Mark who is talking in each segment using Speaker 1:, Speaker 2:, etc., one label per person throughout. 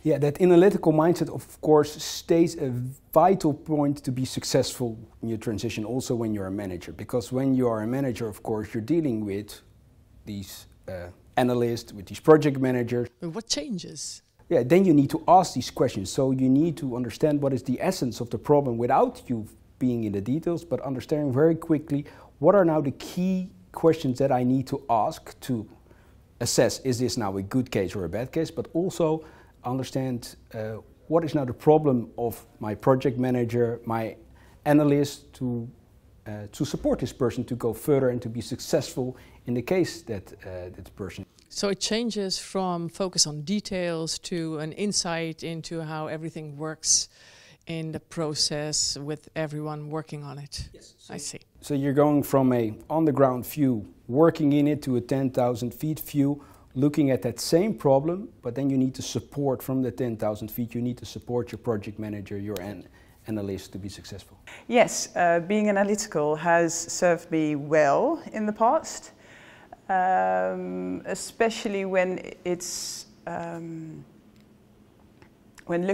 Speaker 1: Yeah, that analytical mindset, of course, stays a vital point to be successful in your transition, also when you're a manager. Because when you are a manager, of course, you're dealing with these analysts, with these project managers.
Speaker 2: But what changes?
Speaker 1: Yeah, then you need to ask these questions. So you need to understand what is the essence of the problem without you being in the details, but understanding very quickly what are now the key questions that I need to ask to assess, is this now a good case or a bad case, but also understand what is now the problem of my project manager, my analyst, to support this person to go further and to be successful in the case that that person.
Speaker 2: So it changes from focus on details to an insight into how everything works in the process with everyone working on it.
Speaker 1: Yes.
Speaker 2: I see.
Speaker 1: So you're going from a on-the-ground view, working in it, to a 10,000 feet view, looking at that same problem, but then you need to support from the 10,000 feet, you need to support your project manager, your analyst to be successful.
Speaker 3: Yes, being analytical has served me well in the past, especially when it's when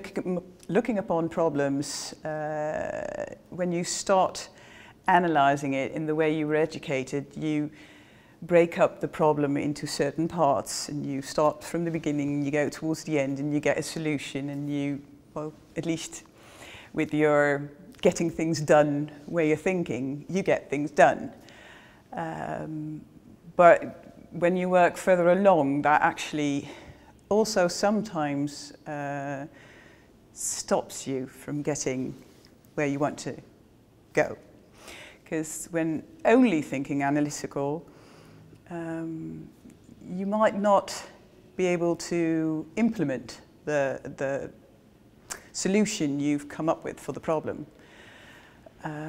Speaker 3: looking upon problems, when you start analyzing it in the way you were educated, you break up the problem into certain parts, and you start from the beginning, you go towards the end, and you get a solution, and you, well, at least with your getting things done where you're thinking, you get things done. But when you work further along, that actually also sometimes stops you from getting where you want to go. Because when only thinking analytical, you might not be able to implement the solution you've come up with for the problem.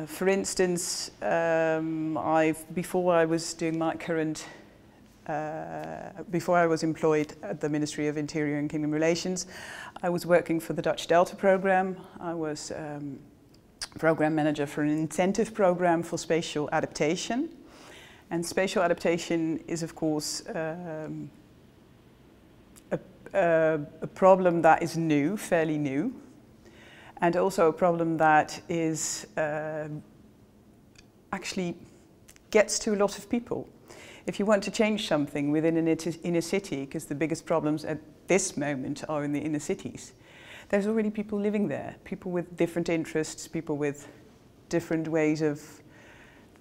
Speaker 3: For instance, before I was doing my current, before I was employed at the Ministry of Interior and Kingdom Relations, I was working for the Dutch Delta program. I was program manager for an incentive program for spatial adaptation. And spatial adaptation is, of course, a problem that is new, fairly new, and also a problem that is actually gets to a lot of people. If you want to change something within an inner city, because the biggest problems at this moment are in the inner cities, there's already people living there, people with different interests, people with different ways of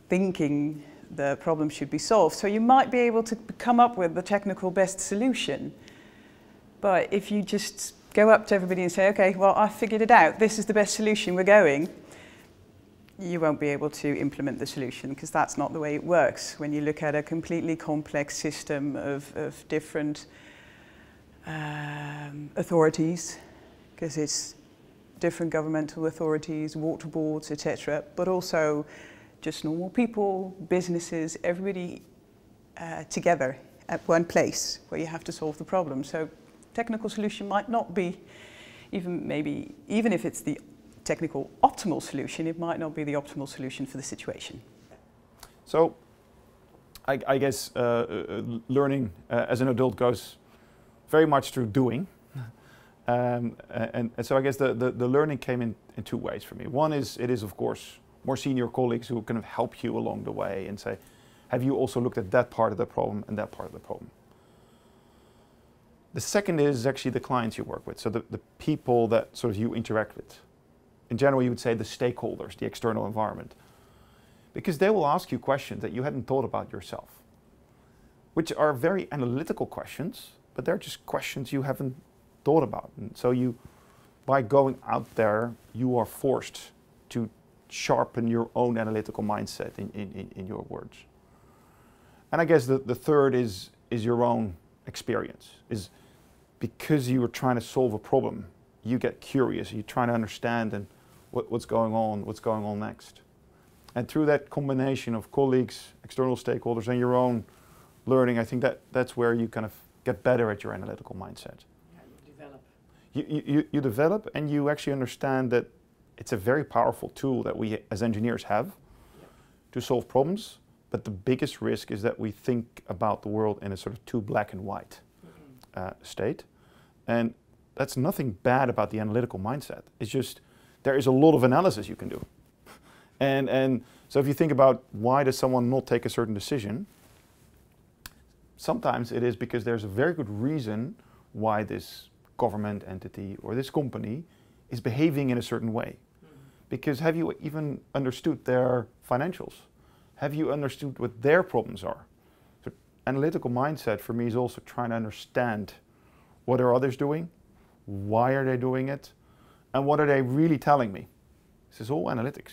Speaker 3: thinking the problem should be solved. So you might be able to come up with the technical best solution. But if you just go up to everybody and say, okay, well, I figured it out, this is the best solution, we're going, you won't be able to implement the solution, because that's not the way it works. When you look at a completely complex system of different authorities, because it's different governmental authorities, water boards, etc., but also just normal people, businesses, everybody together at one place where you have to solve the problem. So technical solution might not be, even if it's the technical optimal solution, it might not be the optimal solution for the situation.
Speaker 4: So I guess learning as an adult goes very much through doing. And so I guess the learning came in two ways for me. One is, it is of course more senior colleagues who kind of help you along the way and say, have you also looked at that part of the problem and that part of the problem? The second is actually the clients you work with, so the people that sort of you interact with. In general, you would say the stakeholders, the external environment. Because they will ask you questions that you hadn't thought about yourself, which are very analytical questions, but they're just questions you haven't thought about. And so you, by going out there, you are forced to sharpen your own analytical mindset in your words. And I guess the third is your own experience. Is because you are trying to solve a problem, you get curious, you're trying to understand and what's going on next. And through that combination of colleagues, external stakeholders, and your own learning, I think that's where you kind of get better at your analytical mindset. Yeah, you develop. You develop, and you actually understand that it's a very powerful tool that we as engineers have to solve problems. But the biggest risk is that we think about the world in a sort of too black and white state. And that's nothing bad about the analytical mindset. It's just there is a lot of analysis you can do. And so if you think about why does someone not take a certain decision, sometimes it is because there's a very good reason why this government entity or this company is behaving in a certain way. Because have you even understood their financials? Have you understood what their problems are? So analytical mindset for me is also trying to understand what are others doing, why are they doing it, and what are they really telling me? This is all analytics.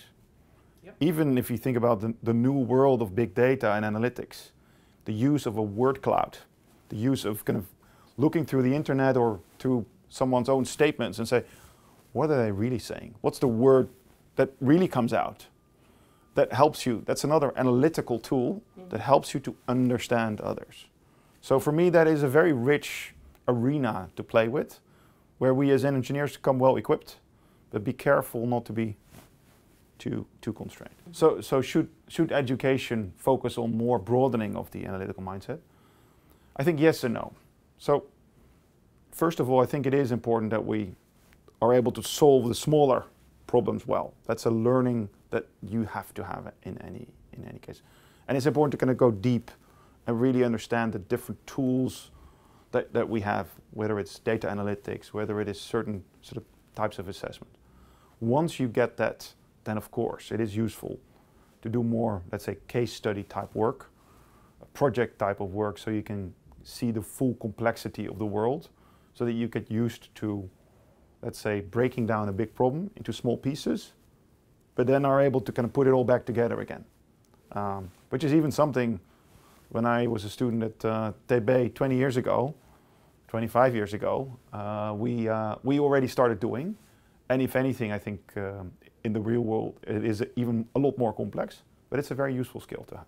Speaker 4: Yep. Even if you think about the new world of big data and analytics, the use of a word cloud, the use of kind of looking through the internet or through someone's own statements and say, what are they really saying? What's the word that really comes out? That helps you. That's another analytical tool that helps you to understand others. So for me, that is a very rich arena to play with, where we as engineers come well equipped, but be careful not to be too constrained. So should education focus on more broadening of the analytical mindset? I think yes and no. So first of all, I think it is important that we are able to solve the smaller problems well. That's a learning that you have to have in any case. And it's important to kind of go deep and really understand the different tools that we have, whether it's data analytics, whether it is certain sort of types of assessment. Once you get that, then of course it is useful to do more, let's say, case study type work, a project type of work, so you can see the full complexity of the world, so that you get used to, let's say, breaking down a big problem into small pieces, but then are able to kind of put it all back together again. Which is even something when I was a student at TB 20 years ago, 25 years ago, we already started doing. And if anything, I think in the real world, it is even a lot more complex, but it's a very useful skill to have.